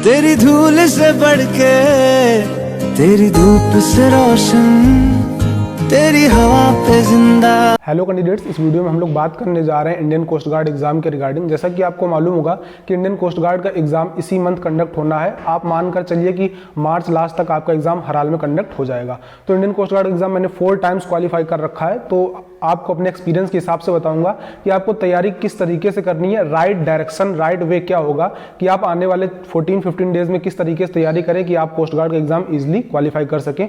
तेरी धूल से बढ़ के, तेरी धूप से रोशन, तेरी हवा पे जिंदा। हेलो कैंडिडेट्स, इस वीडियो में हम लोग बात करने जा रहे हैं इंडियन कोस्ट गार्ड एग्जाम के रिगार्डिंग। जैसा कि आपको मालूम होगा कि इंडियन कोस्ट गार्ड का एग्जाम इसी मंथ कंडक्ट होना है। आप मानकर चलिए कि मार्च लास्ट तक आपका एग्जाम हर हाल में कंडक्ट हो जाएगा। तो इंडियन कोस्ट गार्ड एग्जाम मैंने 4 टाइम्स क्वालिफाई कर रखा है। तो आपको अपने एक्सपीरियंस के हिसाब से बताऊंगा कि आपको तैयारी किस तरीके से करनी है। राइट डायरेक्शन, राइट वे क्या होगा कि आप आने वाले 14-15 डेज में किस तरीके से तैयारी करें कि आप कोस्ट गार्ड का एग्जाम इजिली क्वालिफाई कर सकें।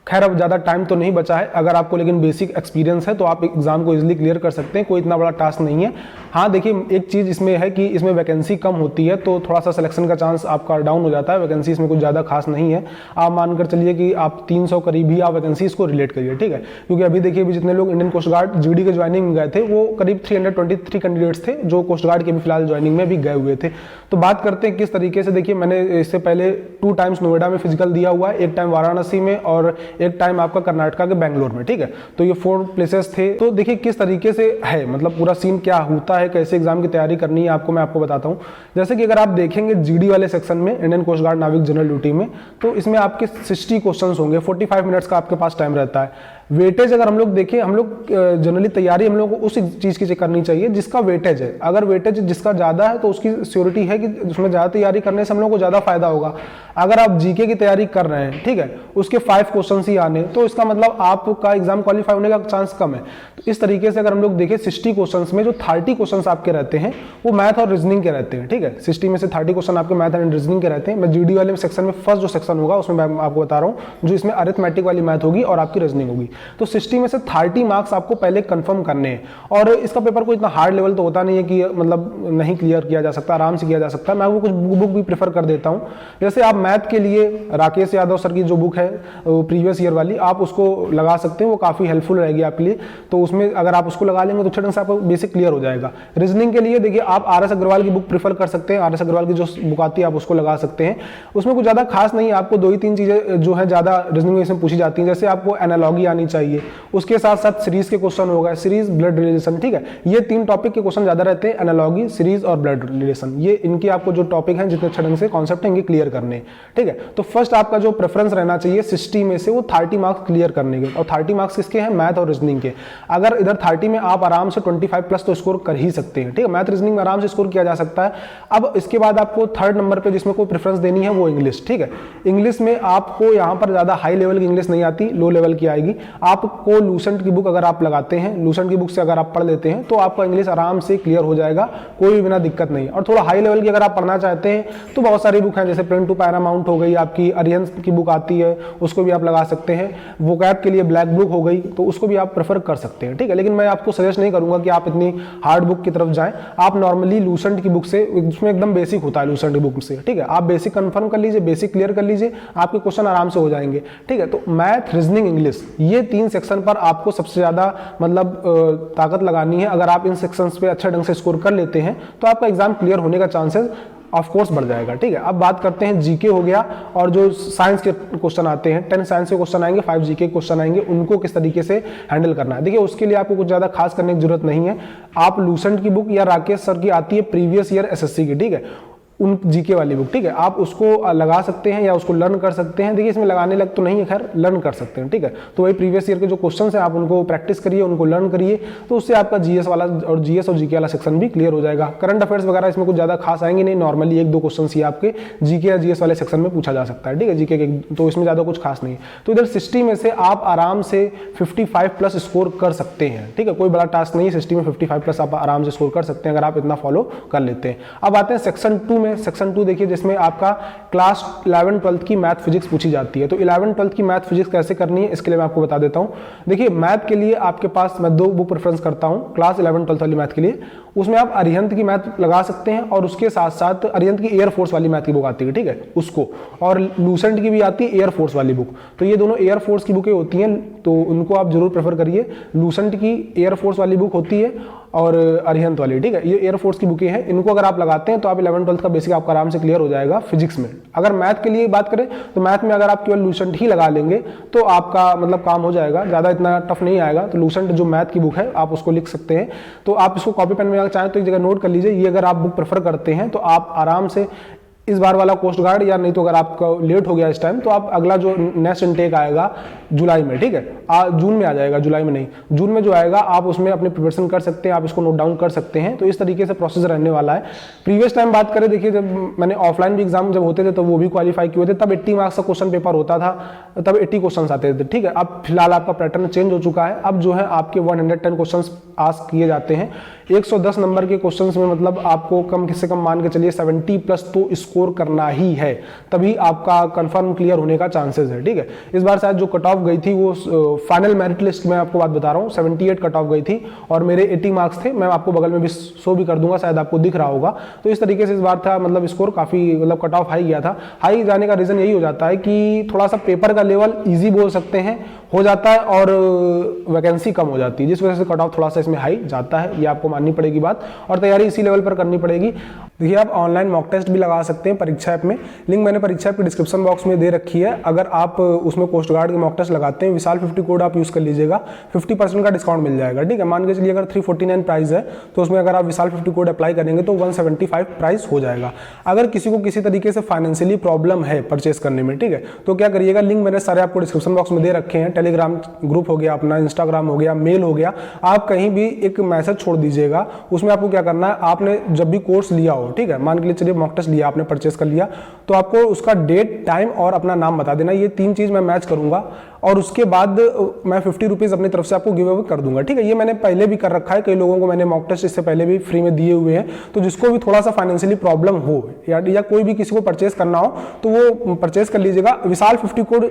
खैर, अब ज़्यादा टाइम तो नहीं बचा है। अगर आपको लेकिन बेसिक एक्सपीरियंस है तो आप एग्जाम को इजीली क्लियर कर सकते हैं। कोई इतना बड़ा टास्क नहीं है। हाँ देखिए, एक चीज़ इसमें है कि इसमें वैकेंसी कम होती है तो थोड़ा सा सिलेक्शन का चांस आपका डाउन हो जाता है। वैकेंसी इसमें कुछ ज़्यादा खास नहीं है। आप मानकर चलिए कि आप 300 करीब ही आप वैकेंसी इसको रिलेट करिए, ठीक है। क्योंकि अभी देखिए, अभी जितने लोग इंडियन कोस्ट गार्ड जीडी के ज्वाइनिंग में गए थे वो करीब 323 कैंडिडेट्स थे जो कोस्ट गार्ड के भी फिलहाल ज्वाइनिंग में भी गए हुए थे। तो बात करते हैं किस तरीके से। देखिए, मैंने इससे पहले 2 टाइम्स नोएडा में फिजिकल दिया हुआ है, एक टाइम वाराणसी में और एक टाइम आपका कर्नाटका के बेंगलोर में, ठीक है। तो ये 4 प्लेसेस थे। तो देखिए किस तरीके से है, मतलब पूरा सीन क्या होता है, कैसे एग्जाम की तैयारी करनी है आपको मैं आपको बताता हूं। जैसे कि अगर आप देखेंगे जीडी वाले सेक्शन में, इंडियन कोस्ट गार्ड नाविक जनरल ड्यूटी में, तो इसमें आपके 60 क्वेश्चंस होंगे। 45 मिनट्स का आपके पास टाइम रहता है। वेटेज अगर हम लोग देखें, हम लोग जनरली तैयारी हम लोग को उस चीज़ की करनी चाहिए जिसका वेटेज है। अगर वेटेज जिसका ज़्यादा है तो उसकी श्योरिटी है कि उसमें ज़्यादा तैयारी करने से हम लोग को ज़्यादा फायदा होगा। अगर आप जीके की तैयारी कर रहे हैं, ठीक है, उसके 5 क्वेश्चन ही आने, तो इसका मतलब आपका एग्जाम क्वालिफाई होने का चांस कम है। तो इस तरीके से अगर हम लोग देखें 60 क्वेश्चन में जो 30 क्वेश्चन आपके रहते हैं वो मैथ और रीजनिंग के रहते हैं, ठीक है। 60 में से 30 क्वेश्चन आपके मैथ एंड रीजनिंग के रहते हैं। मैं जीडी वाले सेक्शन में फर्स्ट जो सेक्शन होगा उसमें मैं आपको बता रहा हूँ, जो इसमें अरिथमेटिक वाली मैथ होगी और आपकी रीजनिंग होगी। तो 60 में से 30 मार्क्स आपको पहले कंफर्म करने हैं। और इसका पेपर कोई इतना हार्ड लेवल तो होता नहीं है कि मतलब नहीं क्लियर किया जा सकता, आराम से किया जा सकता है। मैं वो कुछ बुक भी प्रेफर कर देता हूं। जैसे आप मैथ के लिए राकेश यादव सर की जो बुक है प्रीवियस ईयर वाली, आप उसको लगा सकते हैं, वो काफी हेल्पफुल रहेगी आपके लिए। तो उसमें अगर आप उसको लगा लेंगे तो अच्छे ढंग से आपको बेसिक क्लियर हो जाएगा। रीजनिंग के लिए देखिए आप आर एस अग्रवाल की बुक प्रेफर कर सकते हैं। आर एस अग्रवाल की जो बुक आती है आप उसको लगा सकते हैं। उसमें कुछ ज्यादा खास नहीं है, आपको 2-3 चीजें जो है ज्यादा रीजनिंग में पूछी जाती है। जैसे आपको एनालॉगी आनी चाहिए, उसके साथ साथ सीरीज के क्वेश्चन होगा, सीरीज ब्लड रिलेशन, ठीक है। ये 3 टॉपिक के क्वेश्चन ज्यादा रहते हैं, एनालॉगी, सीरीज और ब्लड रिलेशन। ये इनके आपको जो टॉपिक हैं, जितने अच्छे ढंग से कॉन्सेप्ट हैं, इनके क्लियर करने, ठीक है। तो फर्स्ट आपका जो प्रेफरेंस रहना चाहिए 60 में से वो 30 मार्क्स क्लियर करने के। और 30 मार्क्स किसके हैं? मैथ और रीजनिंग के। अगर इधर 30 में आप आराम से 25+ तो स्कोर कर ही सकते हैं, ठीक है। मैथ रीजनिंग में आराम से स्कोर किया जा सकता है। अब इसके बाद आपको 3rd नंबर पे जिसमें कोई प्रेफरेंस देनी है वो इंग्लिश, ठीक है। इंग्लिश में आपको यहाँ पर ज्यादा हाई लेवल की इंग्लिश नहीं आती, लो लेवल की आएगी। आपको लूसेंट की बुक अगर आप लगाते हैं, लूसेंट की बुक से अगर आप पढ़ लेते हैं तो आपका इंग्लिश आराम से क्लियर हो जाएगा, कोई बिना दिक्कत नहीं। और थोड़ा हाई लेवल की अगर आप पढ़ना चाहते हैं तो बहुत सारी बुक हैं, जैसे प्रिंट टू पैरामाउंट हो गई, आपकी अरिहंत की बुक आती है, उसको भी आप लगा सकते हैं। वोकैब के लिए ब्लैक बुक हो गई, तो उसको भी आप प्रेफर कर सकते हैं, ठीक है। लेकिन मैं आपको सजेस्ट नहीं करूंगा कि आप इतनी हार्ड बुक की तरफ जाएं। आप नॉर्मली लूसेंट की बुक से, उसमें एकदम बेसिक होता है लूसेंट की बुक से, ठीक है। आप बेसिक कंफर्म कर लीजिए, बेसिक क्लियर कर लीजिए, आपके क्वेश्चन आराम से हो जाएंगे, ठीक है। तो मैथ, रीजनिंग, इंग्लिश, ये 3 सेक्शन पर आपको सबसे ज्यादा मतलब ताकत लगानी है। अगर आप इन सेक्शंस पे अच्छे ढंग से स्कोर कर लेते हैं तो आपका एग्जाम क्लियर होने का चांसेस ऑफ कोर्स बढ़ जाएगा, ठीक है। अब बात करते हैं जीके हो गया और जो साइंस के क्वेश्चन आते हैं, 10 साइंस के क्वेश्चन आएंगे, 5 जीके क्वेश्चन आएंगे, उनको किस तरीके से हैंडल करना है। देखिए उसके लिए आपको कुछ ज्यादा खास करने की जरूरत नहीं है। आप लूसेंट की बुक या राकेश सर की आती है प्रीवियस ईयर एसएससी की, ठीक है, उन जीके वाली बुक, ठीक है, आप उसको लगा सकते हैं या उसको लर्न कर सकते हैं। देखिए इसमें लगाने लग तो नहीं है, खैर लर्न कर सकते हैं, ठीक है। तो वही प्रीवियस ईयर के जो क्वेश्चंस हैं आप उनको प्रैक्टिस करिए, उनको लर्न करिए, तो उससे आपका जीएस वाला और जीएस और जीके वाला सेक्शन भी क्लियर हो जाएगा। करंट अफेयर्स वगैरह इसमें कुछ ज्यादा खास आएंगे नहीं, नॉर्मली 1-2 क्वेश्चन ही आपके जीके या जीएस वाले सेक्शन में पूछा जा सकता है, ठीक है, जीके के, तो इसमें ज्यादा कुछ खास नहीं है। तो इधर 60 में से आप आराम से 55+ स्कोर कर सकते हैं, ठीक है, कोई बड़ा टास्क नहीं है। 60 में 55+ आप आराम से स्कोर कर सकते हैं अगर आप इतना फॉलो कर लेते हैं। अब आते हैं सेक्शन 2 में। सेक्शन 2 देखिए जिसमें आपका क्लास 11-12 की मैथ फिजिक्स पूछी जाती है। तो 11-12 की मैथ फिजिक्स कैसे करनी है इसके लिए मैं आपको बता देता हूं। देखिए मैथ के लिए आपके पास मैं 2 बुक प्रेफरेंस करता हूं क्लास 11-12 वाली मैथ के लिए। उसमें आप अरिहंत की मैथ लगा सकते हैं और उसके साथ साथ अरिहंत की एयरफोर्स वाली मैथ की बुक आती है, ठीक है, उसको, और लूसेंट की भी आती है एयरफोर्स वाली बुक। तो ये दोनों एयरफोर्स की बुकें होती हैं, तो उनको आप जरूर प्रेफर करिए। लूसेंट की एयरफोर्स वाली बुक होती है और अरिहंत वाली, ठीक है, ये एयरफोर्स की बुकें हैं। इनको अगर आप लगाते हैं तो आप 11-12 का बेसिक आपका आराम से क्लियर हो जाएगा फिजिक्स में। अगर मैथ के लिए बात करें तो मैथ में अगर आप केवल लूसेंट ही लगा लेंगे तो आपका मतलब काम हो जाएगा, ज्यादा इतना टफ नहीं आएगा। तो लूसेंट जो मैथ की बुक है आप उसको लिख सकते हैं। तो आप इसको कॉपी पेन में चाहें तो एक जगह नोट कर लीजिए। ये अगर आप बुक प्रेफर करते हैं तो आप आराम से इस बार वाला कोस्ट गार्ड, या नहीं तो अगर आपका लेट हो गया इस टाइम तो आप अगला जो नेक्स्ट इनटेक आएगा जुलाई में, ठीक है, जून में आ जाएगा, जुलाई में नहीं, जून में जो आएगा आप उसमें अपनी प्रिपरेशन कर सकते हैं, आप इसको नोट डाउन कर सकते हैं। तो इस तरीके से प्रोसेस रहने वाला है। प्रीवियस टाइम बात करें, देखिए जब मैंने ऑफलाइन भी एग्जाम जब होते थे तो वो भी क्वालिफाई किए थे, तब 80 मार्क्स का क्वेश्चन पेपर होता था, तब 80 क्वेश्चन आते थे, ठीक है। अब फिलहाल आपका पैटर्न चेंज हो चुका है, अब जो है आपके 110 क्वेश्चन आस्क किए जाते हैं। 110 नंबर के क्वेश्चंस में मतलब आपको कम से कम मान के चलिए 70 प्लस तो स्कोर करना ही है, तभी आपका कंफर्म क्लियर होने का चांसेस है, ठीक है। इस बार शायद जो कट ऑफ गई थी वो फाइनल मेरिट लिस्ट में आपको बात बता रहा हूँ 78 कट ऑफ गई थी और मेरे 80 मार्क्स थे। मैं आपको बगल में भी शो भी कर दूंगा, शायद आपको दिख रहा होगा। तो इस तरीके से इस बार था, मतलब स्कोर काफी, मतलब कट ऑफ हाई गया था। हाई जाने का रीजन यही हो जाता है कि थोड़ा सा पेपर का लेवल ईजी बोल सकते हैं हो जाता है और वैकेंसी कम हो जाती है, जिस वजह से कट ऑफ थोड़ा सा इसमें हाई जाता है। ये आपको माननी पड़ेगी बात, और तैयारी इसी लेवल पर करनी पड़ेगी। देखिए आप ऑनलाइन मॉक टेस्ट भी लगा सकते हैं परीक्षा ऐप में, लिंक मैंने परीक्षा ऐप के डिस्क्रिप्शन बॉक्स में दे रखी है। अगर आप उसमें कोस्ट गार्ड के मॉक टेस्ट लगाते हैं, विशाल 50 कोड आप यूज कर लीजिएगा, 50% का डिस्काउंट मिल जाएगा, ठीक है। मान के चलिए अगर 349 प्राइस है तो उसमें अगर आप विशाल 50 कोड अप्लाई करेंगे तो 175 प्राइस हो जाएगा। अगर किसी को किसी तरीके से फाइनेंशियली प्रॉब्लम है परचेस करने में, ठीक है, तो क्या करिएगा, लिंक मैंने सारे आपको डिस्क्रिप्शन बॉक्स में दे रखे हैं। टेलीग्राम ग्रुप हो गया अपना, इंस्टाग्राम हो गया, मेल हो गया, आप कहीं भी एक मैसेज छोड़ दीजिएगा। उसमें आपको क्या करना है, आपने जब भी कोर्स लिया हो, ठीक है, मान के लिए चलिए मॉक टेस्ट लिया आपने, परचेस कर लिया, तो आपको उसका डेट, टाइम और अपना नाम बता देना। ये 3 चीज मैं मैच करूंगा और उसके बाद मैं 50 रुपीज अपनी तरफ से आपको गिव अवे कर दूंगा, ठीक है। ये मैंने पहले भी कर रखा है, कई लोगों को मैंने मॉक टेस्ट इससे पहले भी फ्री में दिए हुए हैं। तो जिसको भी थोड़ा सा फाइनेंशियली प्रॉब्लम हो या कोई भी किसी को परचेस करना हो तो वो परचेस कर लीजिएगा, विशाल 50 कोड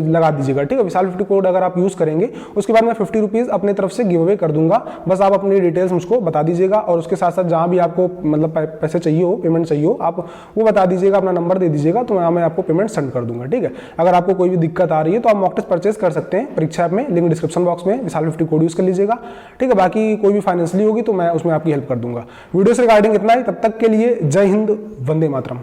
लगा दीजिएगा, ठीक है। विशाल 50 कोड अगर आप यूज करेंगे उसके बाद मैं 50 रुपीज अपनी तरफ से गिव अवे कर दूंगा। बस आप अपनी डिटेल्स मुझको बता दीजिएगा और उसके साथ साथ जहां भी आपको मतलब पैसे चाहिए हो, पेमेंट चाहिए हो, आप वो बता दीजिएगा, अपना नंबर दे दीजिएगा, तो मैं आपको पेमेंट सेंड कर दूंगा, ठीक है। अगर आपको कोई भी दिक्कत आ रही है तो आप मॉक टेस्ट परचेस कर सकते हैं परीक्षा ऐप में, लिंक डिस्क्रिप्शन बॉक्स में, विशाल 50 कोड यूज कर लीजिएगा, ठीक है। बाकी कोई भी फाइनेंशियली होगी तो मैं उसमें आपकी हेल्प कर दूंगा। वीडियो से रिगार्डिंग इतना ही, तब तक के लिए जय हिंद, वंदे मातरम।